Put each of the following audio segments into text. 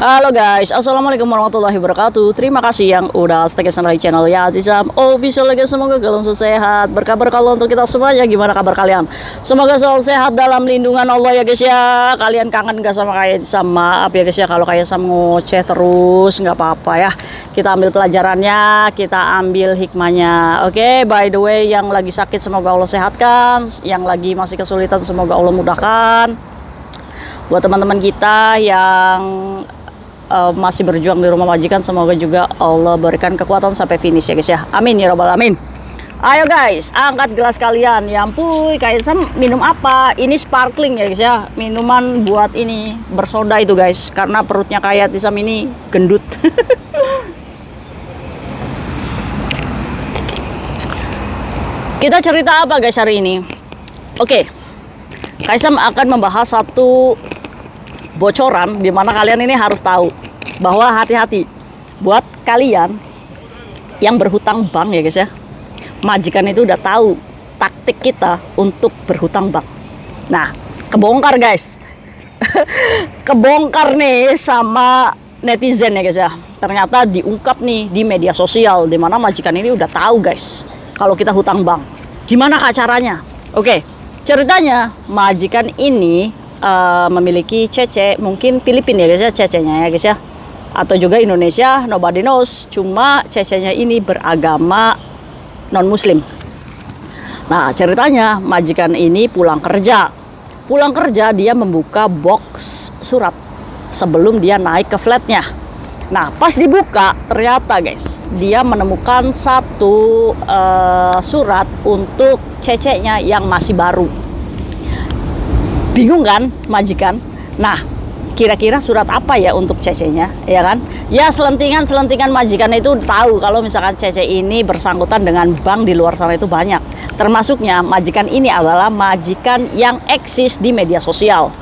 Halo guys, assalamualaikum warahmatullahi wabarakatuh. Terima kasih yang udah stay di channel Yatisam Official guys. Semoga kalian sehat, berkabar kalau untuk kita semuanya. Gimana kabar kalian? Semoga selalu sehat dalam lindungan Allah ya guys ya. Kalian kangen gak sama kayak sama apa ya guys ya? Kalau kayak sama ngoceh terus nggak apa-apa ya. Kita ambil pelajarannya, kita ambil hikmahnya. Oke, by the way yang lagi sakit semoga Allah sehatkan, yang lagi masih kesulitan semoga Allah mudahkan. Buat teman-teman kita yang masih berjuang di rumah majikan, semoga juga Allah berikan kekuatan sampai finish ya guys ya. Amin ya robbal alamin. Ayo guys, angkat gelas kalian. Ya ampun, kayak Sam minum apa? Ini sparkling ya guys ya. Minuman buat ini bersoda itu guys, karena perutnya kayak Tisam ini gendut. Kita cerita apa guys hari ini? Oke, Kaisam akan membahas satu bocoran di mana kalian ini harus tahu bahwa hati-hati buat kalian yang berhutang bank ya guys ya. Majikan itu udah tahu taktik kita untuk berhutang bank. Nah, kebongkar guys. Kebongkar nih sama netizen ya guys ya. Ternyata diungkap nih di media sosial di mana majikan ini udah tahu guys kalau kita hutang bank. Gimana kak caranya? Oke, ceritanya majikan ini memiliki cece, mungkin Filipina ya guys ya cecenya ya guys ya, atau juga Indonesia, nobody knows. Cuma cecenya ini beragama non muslim. Nah ceritanya majikan ini pulang kerja dia membuka box surat sebelum dia naik ke flatnya. Nah pas dibuka ternyata guys dia menemukan satu surat untuk cecenya yang masih baru. Bingung kan majikan? Nah, kira-kira surat apa ya untuk cecenya, ya kan? Ya selentingan majikan itu tahu kalau misalkan cece ini bersangkutan dengan bank di luar sana itu banyak. Termasuknya majikan ini adalah majikan yang eksis di media sosial.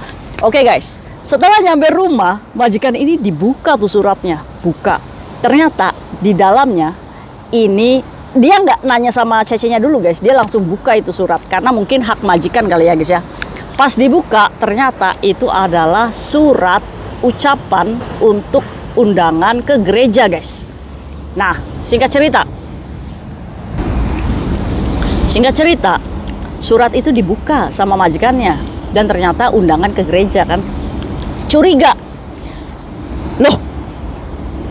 Oke guys, setelah nyampe rumah, majikan ini dibuka tuh suratnya. Buka. Ternyata di dalamnya ini dia nggak nanya sama cecenya dulu guys. Dia langsung buka itu surat karena mungkin hak majikan kali ya guys ya. Pas dibuka ternyata itu adalah surat ucapan untuk undangan ke gereja guys. Nah singkat cerita surat itu dibuka sama majikannya dan ternyata undangan ke gereja kan. Curiga, loh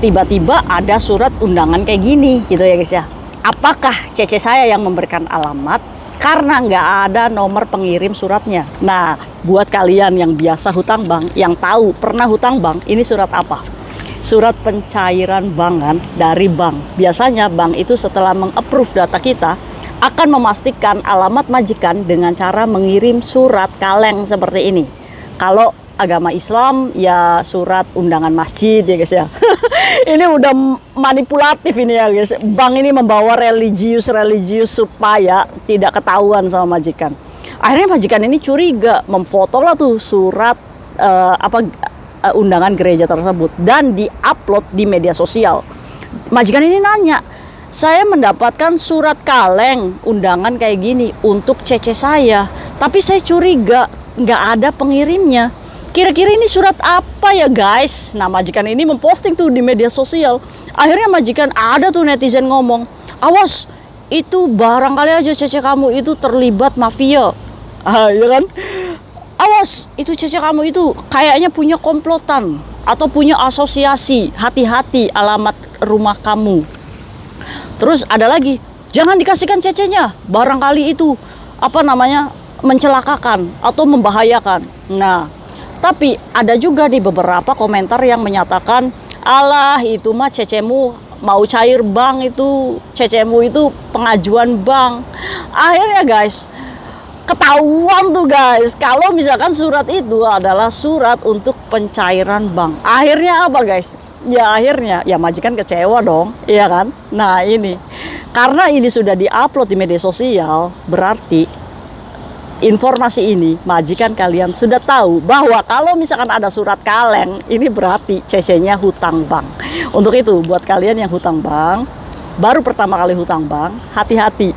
tiba-tiba ada surat undangan kayak gini gitu ya guys ya. Apakah cece saya yang memberikan alamat? Karena nggak ada nomor pengirim suratnya. Nah, buat kalian yang biasa hutang bank, yang tahu pernah hutang bank, ini surat apa? Surat pencairan bankan dari bank. Biasanya bank itu setelah meng-approve data kita, akan memastikan alamat majikan dengan cara mengirim surat kaleng seperti ini. Kalau agama Islam, ya surat undangan masjid ya guys ya. Ini udah manipulatif ini ya guys. Bank ini membawa religius supaya tidak ketahuan sama majikan. Akhirnya majikan ini curiga, memfoto lah tuh surat undangan gereja tersebut dan diupload di media sosial. Majikan ini nanya, saya mendapatkan surat kaleng undangan kayak gini untuk cece saya, tapi saya curiga nggak ada pengirimnya. Kira-kira ini surat apa ya guys? Nah majikan ini memposting tuh di media sosial. Akhirnya majikan ada tuh netizen ngomong, awas itu barangkali aja cece kamu itu terlibat mafia. Ya kan? Awas itu cece kamu itu kayaknya punya komplotan atau punya asosiasi. Hati-hati alamat rumah kamu. Terus ada lagi, jangan dikasihkan cecenya. Barangkali itu mencelakakan atau membahayakan. Nah tapi ada juga di beberapa komentar yang menyatakan, alah itu mah cecemu mau cair bank, itu cecemu itu pengajuan bank. Akhirnya guys, ketahuan tuh guys, kalau misalkan surat itu adalah surat untuk pencairan bank. Akhirnya apa guys? Ya akhirnya ya majikan kecewa dong, iya kan? Nah ini, karena ini sudah diupload di media sosial, berarti informasi ini majikan kalian sudah tahu bahwa kalau misalkan ada surat kaleng ini berarti cecenya hutang bank. Untuk itu buat kalian yang hutang bank, baru pertama kali hutang bank, hati-hati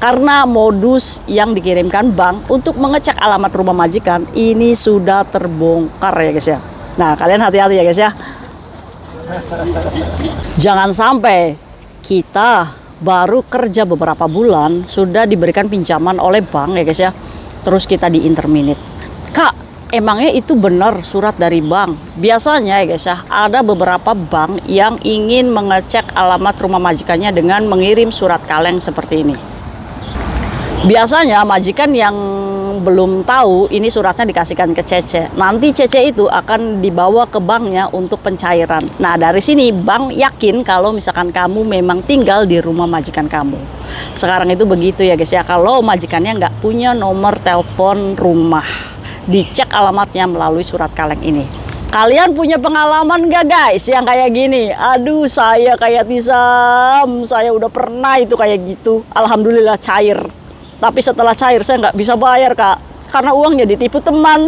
karena modus yang dikirimkan bank untuk mengecek alamat rumah majikan ini sudah terbongkar ya guys ya. Nah kalian hati-hati ya guys ya. Jangan sampai kita baru kerja beberapa bulan sudah diberikan pinjaman oleh bank ya guys ya, terus kita di interminate. Kak, emangnya itu benar surat dari bank? Biasanya ya guys ya, ada beberapa bank yang ingin mengecek alamat rumah majikannya dengan mengirim surat kaleng seperti ini. Biasanya majikan yang belum tahu ini suratnya dikasihkan ke Cece. Nanti Cece itu akan dibawa ke banknya untuk pencairan. Nah, dari sini bank yakin kalau misalkan kamu memang tinggal di rumah majikan kamu. Sekarang itu begitu ya guys ya, kalau majikannya nggak punya nomor telepon rumah, dicek alamatnya melalui surat kaleng ini. Kalian punya pengalaman gak guys yang kayak gini? Aduh, saya kayak Tisam, saya udah pernah itu kayak gitu. Alhamdulillah cair. Tapi setelah cair saya nggak bisa bayar kak, karena uangnya ditipu teman.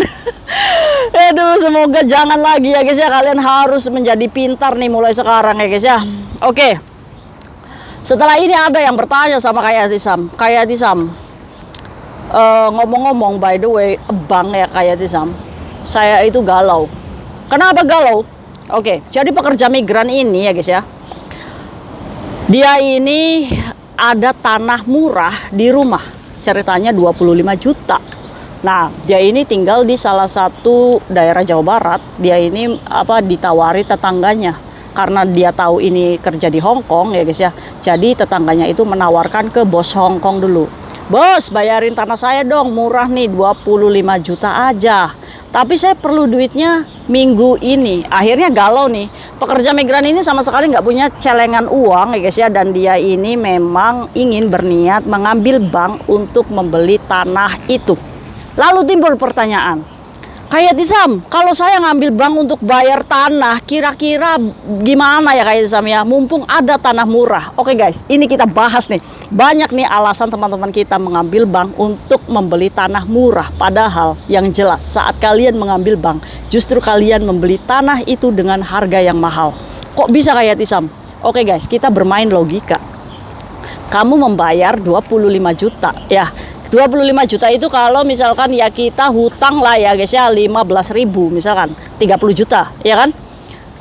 Aduh, semoga jangan lagi ya guys ya. Kalian harus menjadi pintar nih mulai sekarang ya guys ya. Oke, setelah ini ada yang bertanya sama kayak Tisam, ngomong-ngomong by the way, bang ya kayak Tisam, saya itu galau. Kenapa galau? Oke, jadi pekerja migran ini ya guys ya, dia ini ada tanah murah di rumah, ceritanya 25 juta. Nah, dia ini tinggal di salah satu daerah Jawa Barat. Dia ini ditawari tetangganya, karena dia tahu ini kerja di Hong Kong ya guys ya. Jadi tetangganya itu menawarkan ke bos Hong Kong dulu, bos bayarin tanah saya dong, murah nih 25 juta aja, tapi saya perlu duitnya minggu ini. Akhirnya galau nih, pekerja migran ini sama sekali nggak punya celengan uang ya guys ya, dan dia ini memang ingin berniat mengambil bank untuk membeli tanah itu. Lalu timbul pertanyaan, kayak Tisam, kalau saya ngambil bank untuk bayar tanah, kira-kira gimana ya kayak Tisam ya, mumpung ada tanah murah. Oke guys, ini kita bahas nih. Banyak nih alasan teman-teman kita mengambil bank untuk membeli tanah murah. Padahal yang jelas saat kalian mengambil bank, justru kalian membeli tanah itu dengan harga yang mahal. Kok bisa kayak Tisam? Oke guys, kita bermain logika. Kamu membayar 25 juta ya. 25 juta itu kalau misalkan ya kita hutang lah ya guys ya, 15.000 misalkan 30 juta ya kan,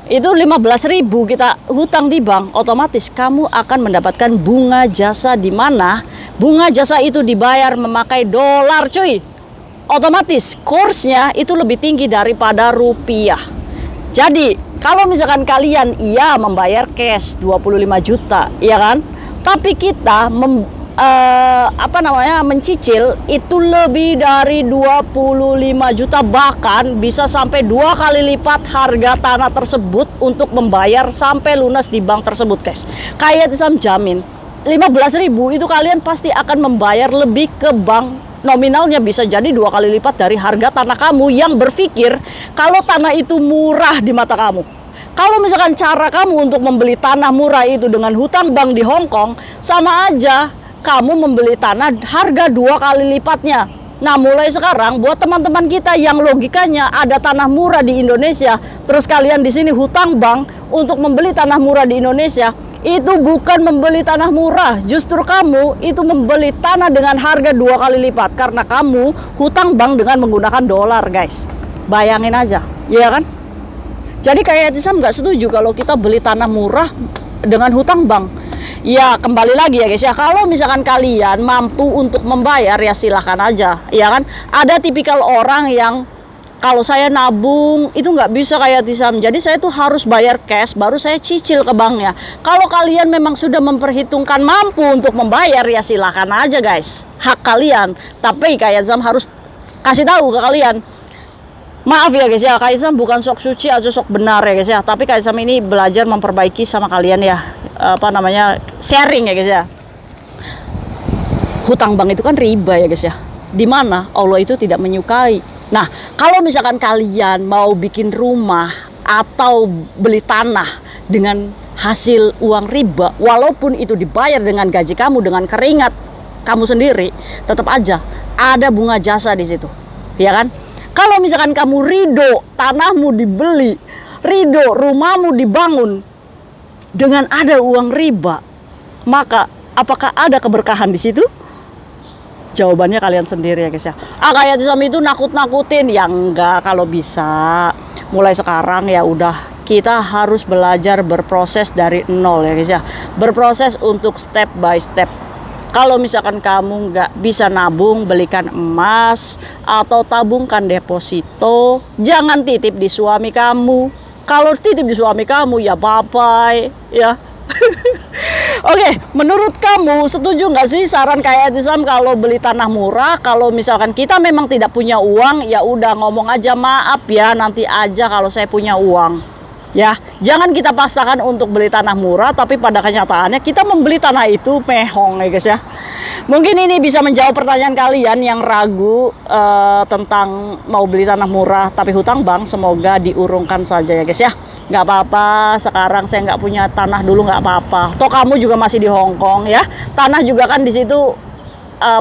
itu 15.000 kita hutang di bank, otomatis kamu akan mendapatkan bunga jasa, di mana bunga jasa itu dibayar memakai dolar cuy. Otomatis kursnya itu lebih tinggi daripada rupiah. Jadi kalau misalkan kalian membayar cash 25 juta ya kan, tapi kita mencicil itu lebih dari 25 juta, bahkan bisa sampai 2 kali lipat harga tanah tersebut untuk membayar sampai lunas di bank tersebut guys. Kayak Tisam jamin 15.000 itu kalian pasti akan membayar lebih ke bank, nominalnya bisa jadi 2 kali lipat dari harga tanah kamu yang berpikir kalau tanah itu murah di mata kamu. Kalau misalkan cara kamu untuk membeli tanah murah itu dengan hutang bank di Hong Kong, sama aja kamu membeli tanah harga 2 kali lipatnya. Nah, mulai sekarang buat teman-teman kita yang logikanya ada tanah murah di Indonesia, terus kalian di sini hutang bank untuk membeli tanah murah di Indonesia, itu bukan membeli tanah murah, justru kamu itu membeli tanah dengan harga 2 kali lipat karena kamu hutang bank dengan menggunakan dolar guys. Bayangin aja, ya kan? Jadi kayak Tisam nggak setuju kalau kita beli tanah murah dengan hutang bank. Ya kembali lagi ya guys ya, kalau misalkan kalian mampu untuk membayar ya silahkan aja ya kan. Ada tipikal orang yang kalau saya nabung itu nggak bisa kayak Tisam, jadi saya tuh harus bayar cash baru saya cicil ke banknya. Kalau kalian memang sudah memperhitungkan mampu untuk membayar ya silahkan aja guys, hak kalian. Tapi kayak Tisam harus kasih tahu ke kalian, maaf ya guys ya, Kaisam bukan sok suci atau sok benar ya guys ya, tapi Kaisam ini belajar memperbaiki sama kalian ya, sharing ya guys ya. Hutang bank itu kan riba ya guys ya, dimana Allah itu tidak menyukai. Nah, kalau misalkan kalian mau bikin rumah atau beli tanah dengan hasil uang riba, walaupun itu dibayar dengan gaji kamu, dengan keringat kamu sendiri, tetap aja ada bunga jasa di situ, ya kan? Kalau misalkan kamu ridho tanahmu dibeli, ridho rumahmu dibangun dengan ada uang riba, maka apakah ada keberkahan di situ? Jawabannya kalian sendiri ya guys ya. Kayak Tisam itu nakut-nakutin ya, enggak. Kalau bisa mulai sekarang ya udah kita harus belajar berproses dari nol ya guys ya. Berproses untuk step by step. Kalau misalkan kamu nggak bisa nabung, belikan emas atau tabungkan deposito. Jangan titip di suami kamu. Kalau titip di suami kamu ya bye-bye ya. Oke, menurut kamu setuju nggak sih saran kayak Sam kalau beli tanah murah? Kalau misalkan kita memang tidak punya uang, ya udah ngomong aja maaf ya, nanti aja kalau saya punya uang. Ya, jangan kita paksakan untuk beli tanah murah, tapi pada kenyataannya kita membeli tanah itu mehong ya guys ya. Mungkin ini bisa menjawab pertanyaan kalian yang ragu tentang mau beli tanah murah tapi hutang bank. Semoga diurungkan saja ya guys ya. Nggak apa-apa, sekarang saya nggak punya tanah dulu nggak apa-apa. Toh kamu juga masih di Hong Kong ya. Tanah juga kan di situ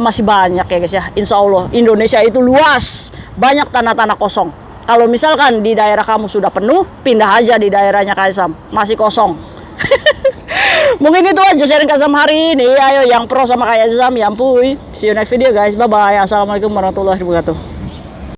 masih banyak ya guys ya. Insya Allah Indonesia itu luas, banyak tanah-tanah kosong. Kalau misalkan di daerah kamu sudah penuh, pindah aja di daerahnya Kaisam, masih kosong. Mungkin itu aja sharing Kaisam hari ini. Ayo yang pro sama Kaisam, yang puy. See you next video guys. Bye bye. Assalamualaikum warahmatullahi wabarakatuh.